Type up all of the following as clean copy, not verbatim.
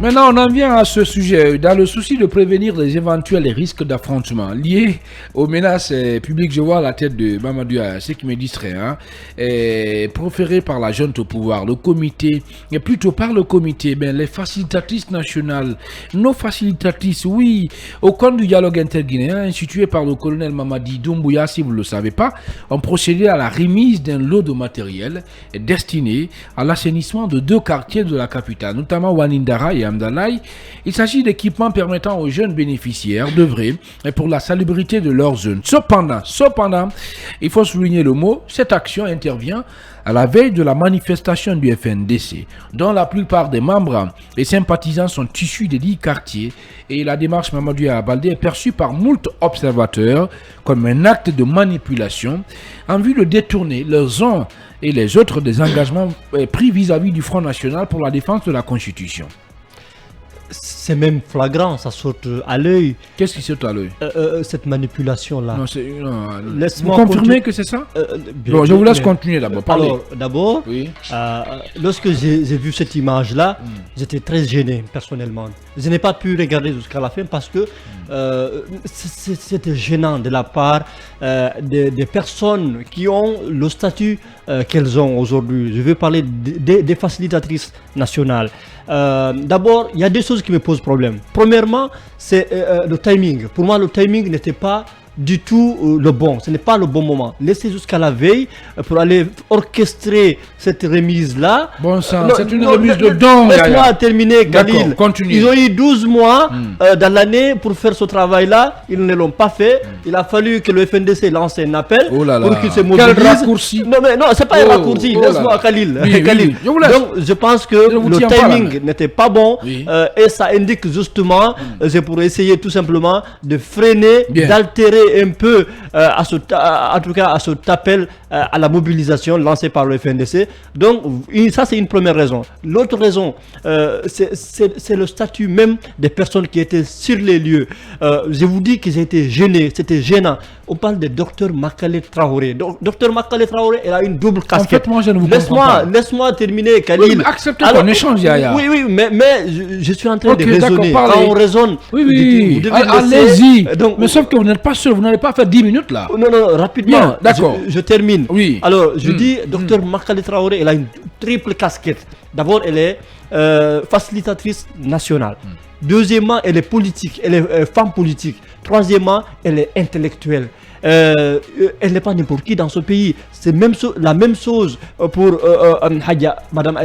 Maintenant, on en vient à ce sujet. Dans le souci de prévenir les éventuels risques d'affrontement liés aux menaces publiques, je vois à la tête de Mamadou, ce qui me distrait, proféré par la junte au pouvoir, le comité, et plutôt par le comité, les facilitatrices nationales, nos facilitatrices, oui, au compte du dialogue interguinéen, institué par le colonel Mamadi Doumbouya, si vous ne le savez pas, ont procédé à la remise d'un lot de matériel destiné à l'assainissement de 2 quartiers de la capitale, notamment Wanindara et Amdalaï. Il s'agit d'équipements permettant aux jeunes bénéficiaires d'œuvrer pour la salubrité de leur zone. Cependant, il faut souligner le mot, cette action intervient à la veille de la manifestation du FNDC, dont la plupart des membres et sympathisants sont issus des 10 quartiers, et la démarche Mamadou Baldé est perçue par moult observateurs comme un acte de manipulation en vue de détourner les uns et les autres des engagements pris vis-à-vis du Front National pour la défense de la Constitution. C'est même flagrant, ça saute à l'œil. Qu'est-ce qui saute à l'œil? Cette manipulation-là. Vous confirmez que c'est ça? Bon, je vous laisse continuer d'abord. Alors, d'abord, oui. Lorsque j'ai vu cette image-là, j'étais très gêné personnellement. Je n'ai pas pu regarder jusqu'à la fin parce que c'était gênant de la part des personnes qui ont le statut qu'elles ont aujourd'hui. Je veux parler des facilitatrices nationales. D'abord, il y a 2 choses qui me posent problème. Premièrement, c'est le timing. Pour moi, le timing n'était pas du tout le bon. Ce n'est pas le bon moment. Laissez jusqu'à la veille pour aller orchestrer cette remise-là. Bon sang, c'est une remise de dons. Laisse-moi terminer, Khalil. Continue. Ils ont eu 12 mois dans l'année pour faire ce travail-là. Ils ne l'ont pas fait. Il a fallu que le FNDC lance un appel pour qu'il se mobilise. Quel raccourci? Non, mais non, c'est pas un raccourci. Laisse-moi, Khalil. Oui. Donc, je pense que le timing n'était pas bon. Et ça indique justement, c'est pour essayer tout simplement de freiner, d'altérer un peu en tout cas à cet appel à la mobilisation lancé par le FNDC. Donc ça c'est une première raison. L'autre raison, c'est le statut même des personnes qui étaient sur les lieux. Je vous dis qu'ils étaient gênés, c'était gênant. On parle de Dr Makale Traoré. Dr Makale Traoré, elle a une double casquette. En fait, moi je ne vous comprends pas. Laisse-moi terminer, Khalil. Oui, acceptez qu'on échange, Yaya. Oui, mais je suis en train de raisonner. Quand on raisonne, oui. Allez-y. Mais sauf que vous n'êtes pas sûr, vous n'allez pas faire 10 minutes là. Non, rapidement. Bien, d'accord. Je termine. Oui. Alors, je dis, Dr Makale Traoré, elle a une triple casquette. D'abord, elle est facilitatrice nationale. Deuxièmement, elle est politique, elle est femme politique. Troisièmement, elle est intellectuelle. Elle n'est pas n'importe qui dans ce pays. C'est la même chose pour Madame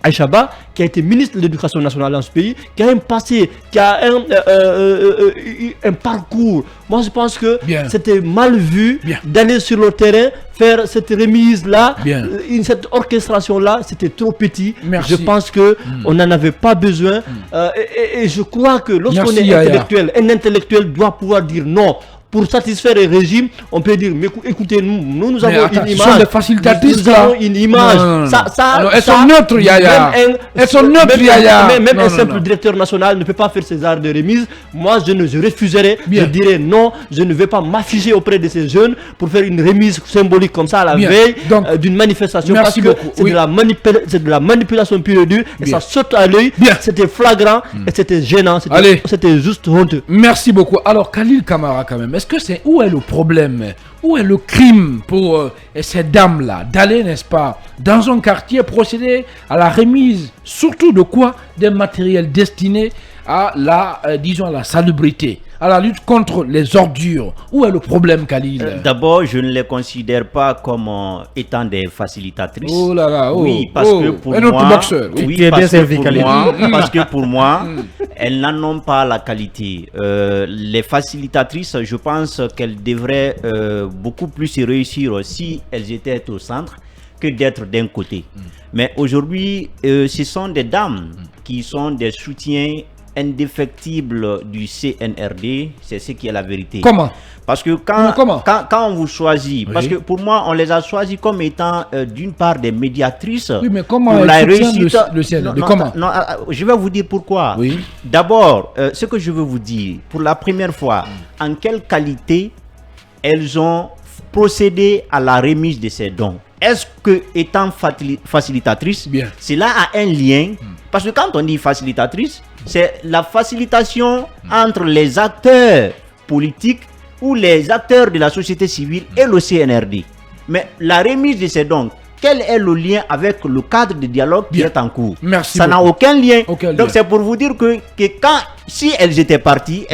Aïchaba, qui a été ministre de l'Éducation nationale dans ce pays, qui a un passé, qui a un parcours. Moi, je pense que c'était mal vu d'aller sur le terrain, faire cette remise-là, cette orchestration-là, c'était trop petit. Merci. Je pense qu'on n'en avait pas besoin. Et je crois que lorsqu'on est intellectuel, un intellectuel doit pouvoir dire non. Pour satisfaire le régime, on peut dire, mais écoutez, nous avons une image. Ce sont des facilitatrices, nous avons une image. Non. Elles sont neutres, Yaya. Elles sont neutres, Yaya. Même un simple directeur national ne peut pas faire ces arts de remise. Moi, je refuserais. Je dirais non, je ne vais pas m'afficher auprès de ces jeunes pour faire une remise symbolique comme ça à la veille d'une manifestation. Merci parce beaucoup. Que c'est de la manipulation pure et dure. Et ça saute à l'œil. C'était flagrant et c'était gênant. C'était juste honteux. Merci beaucoup. Alors, Khalil Kamara, quand même. Est-ce que c'est où est le problème, où est le crime pour ces dames-là d'aller, n'est-ce pas, dans un quartier procéder à la remise, surtout de quoi? Des matériels destinés à la, disons, à la salubrité, à la lutte contre les ordures. Où est le problème, Khalil? D'abord, je ne les considère pas comme étant des facilitatrices. Oh là là, oui, parce que pour moi, parce que pour moi, elles n'en ont pas la qualité. Les facilitatrices, je pense qu'elles devraient beaucoup plus réussir si elles étaient au centre que d'être d'un côté. Mais aujourd'hui, ce sont des dames qui sont des soutiens indéfectible du CNRD, c'est ce qui est la vérité. Comment? Parce que quand on vous choisit, parce que pour moi, on les a choisis comme étant d'une part des médiatrices. Oui, mais comment pour la réussite le CNRD? Comment? Je vais vous dire pourquoi. Oui. D'abord, ce que je veux vous dire, pour la première fois, en quelle qualité elles ont procédé à la remise de ces dons. est-ce que étant facilitatrice, cela a un lien? Parce que quand on dit facilitatrice, c'est la facilitation entre les acteurs politiques ou les acteurs de la société civile et le CNRD. Mais la remise de ces dons, quel est le lien avec le cadre de dialogue qui est en cours? Merci. Ça n'a aucun lien. Aucun Donc lien. c'est pour vous dire que si elles étaient parties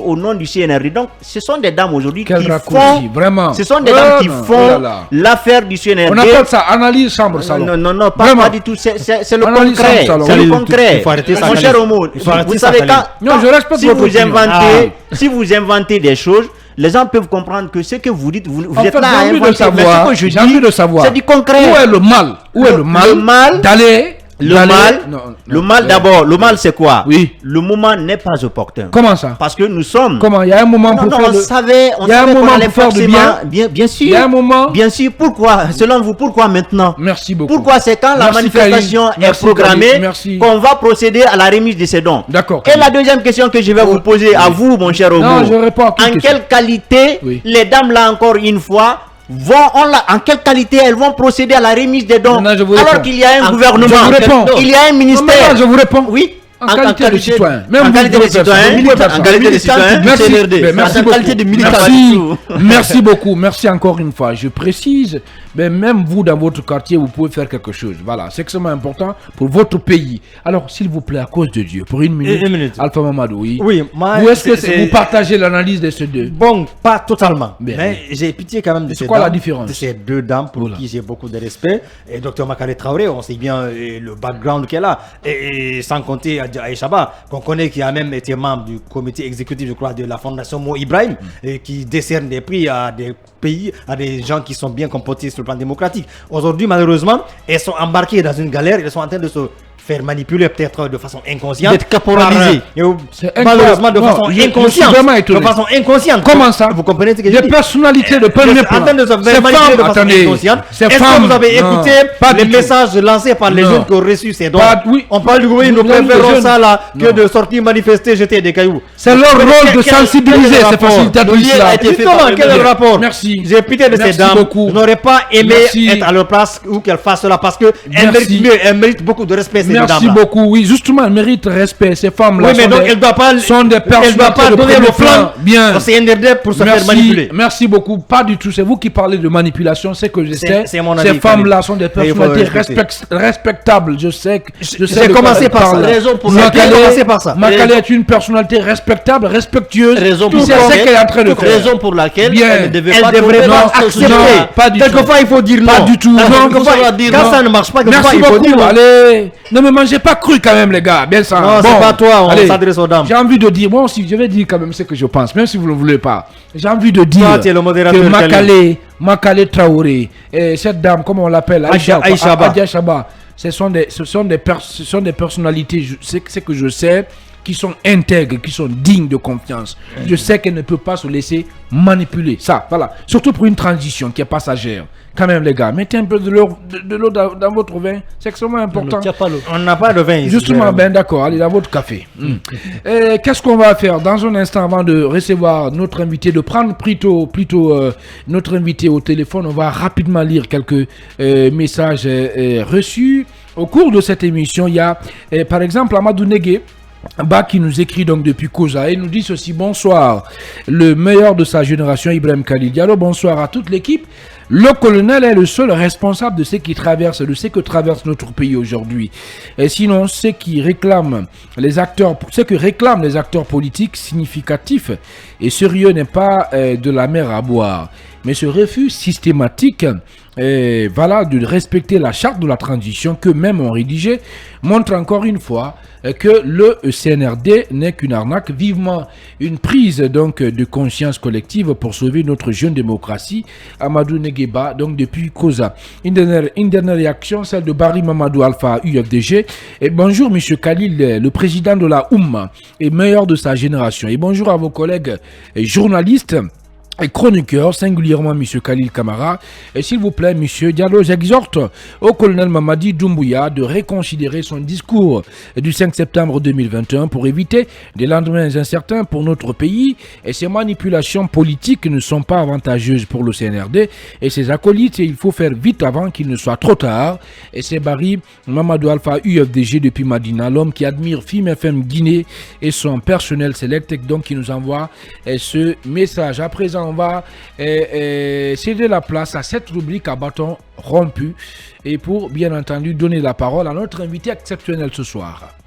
au nom du CNRD. Donc ce sont des dames aujourd'hui qui font, vraiment. Ce sont des dames qui font l'affaire du CNRD. On appelle ça analyse chambre salon. Non, pas du tout. C'est le concret. C'est le concret. Il faut arrêter ça. Mon cher Omo, vous savez quand je respecte votre opinion. si vous inventez des choses, les gens peuvent comprendre que ce que vous dites, vous êtes là à inventer. J'ai envie de savoir. C'est du concret. Où est le mal? Où est le mal d'aller? Le mal d'abord, le mal c'est quoi? Oui. Le moment n'est pas opportun. Comment ça? Parce que nous sommes. Comment? Il y a un moment pour faire on savait qu'on allait faire du bien. Bien sûr. Il y a un moment. Bien sûr. Pourquoi? Selon vous, pourquoi maintenant? Merci beaucoup. Pourquoi c'est quand la manifestation est programmée qu'on va procéder à la remise de ces dons? D'accord. Et la deuxième question que je vais vous poser à vous, mon cher Omo. Non, je réponds à en quelle qualité les dames là encore une fois en quelle qualité elles vont procéder à la remise des dons alors qu'il y a un gouvernement, il y a un ministère? Je vous réponds. Oui. En qualité de citoyen. En qualité de citoyen. En qualité de citoyen. Merci beaucoup. Merci encore une fois. Je précise, mais même vous dans votre quartier, vous pouvez faire quelque chose. Voilà, c'est extrêmement important pour votre pays. Alors, s'il vous plaît, à cause de Dieu, pour une minute. Alpha Mamadou, oui. Où est-ce que vous partagez l'analyse de ces deux? Bon, pas totalement. Mais j'ai pitié quand même de ces deux dames pour qui j'ai beaucoup de respect. Et Dr Makale Traoré, on sait bien le background qu'elle a. Et sans compter Aïchaba, qu'on connaît, qui a même été membre du comité exécutif, je crois, de la fondation Mo Ibrahim, et qui décerne des prix à des pays, à des gens qui sont bien comportés sur le plan démocratique. Aujourd'hui, malheureusement, elles sont embarquées dans une galère, elles sont en train de se faire manipuler peut-être de façon inconsciente, d'être caporalisé, malheureusement de façon inconsciente, de façon inconsciente. Comment ça? Vous comprenez ce que je dis? Des personnalités de premier plan. En train de se faire manipuler de façon inconsciente. Est-ce que vous avez écouté les messages lancés par les jeunes qui ont reçu ces dons? On parle du gouvernement, nous préférons ça là que de sortir manifester, jeter des cailloux. C'est leur rôle de sensibiliser ces facilitatrices là. Justement, quel est le rapport? Merci. J'ai pitié de ces dames. Je n'aurais pas aimé être à leur place ou qu'elles fassent cela parce qu'elles méritent mieux, elles méritent beaucoup de respect. Merci beaucoup. Oui, justement, elles méritent respect. Ces femmes-là sont des personnalités de premier plan. Bien. Au CNRD pour se faire manipuler. Merci beaucoup. Pas du tout. C'est vous qui parlez de manipulation. C'est que je sais. Ces femmes-là sont des personnalités respectables. Je sais. J'ai commencé par ça. Raison pour Makale est une personnalité respectable, respectueuse. Raison pour laquelle elle ne devait pas accepter. Pas du tout. Quelquefois, il faut dire non. Pas du tout. Quand ça ne marche pas, merci beaucoup. Allez, ne me mangez pas cru quand même, les gars. Bien ça. Non, c'est pas toi, on s'adresse aux dames. J'ai envie de dire, moi aussi, je vais dire quand même ce que je pense, même si vous ne le voulez pas. J'ai envie de dire que Makale Traoré, cette dame, comment on l'appelle, Aïchaba, ce sont des personnalités, c'est que je sais, qui sont intègres, qui sont dignes de confiance. Je sais qu'elle ne peut pas se laisser manipuler. Ça, voilà. Surtout pour une transition qui est passagère. Quand même, les gars, mettez un peu de l'eau dans votre vin. C'est extrêmement important. On n'a pas de vin ici. Justement, ben d'accord, allez dans votre café. Qu'est-ce qu'on va faire dans un instant avant de recevoir notre invité, de prendre plutôt notre invité au téléphone? On va rapidement lire quelques messages reçus. Au cours de cette émission, il y a par exemple Amadou Negué qui nous écrit donc depuis Koza et nous dit ceci: bonsoir, le meilleur de sa génération, Ibrahim Khalil Diallo. Bonsoir à toute l'équipe. Le colonel est le seul responsable de ce qui traverse, de ce que traverse notre pays aujourd'hui. Et sinon, ce que réclament les acteurs politiques significatifs et sérieux n'est pas de la mer à boire. Mais ce refus systématique de respecter la charte de la transition qu'eux-mêmes ont rédigée montre encore une fois que le CNRD n'est qu'une arnaque. Vivement une prise donc de conscience collective pour sauver notre jeune démocratie. Amadou Negueba, donc depuis Koza. Une dernière réaction, celle de Barry Mamadou Alpha UFDG. Et bonjour monsieur Khalil, le président de la Oumma et meilleur de sa génération. Et bonjour à vos collègues journalistes. et chroniqueurs, singulièrement M. Khalil Kamara. Et s'il vous plaît, M. Diallo, j'exhorte au colonel Mamadi Doumbouya de reconsidérer son discours du 5 septembre 2021 pour éviter des lendemains incertains pour notre pays. Et ces manipulations politiques ne sont pas avantageuses pour le CNRD et ses acolytes. Et il faut faire vite avant qu'il ne soit trop tard. Et c'est Barry Mamadou Alpha UFDG depuis Madina, l'homme qui admire FIM FM Guinée et son personnel select, donc qui nous envoie ce message. À présent, on va céder la place à cette rubrique à bâton rompu et pour bien entendu donner la parole à notre invité exceptionnel ce soir.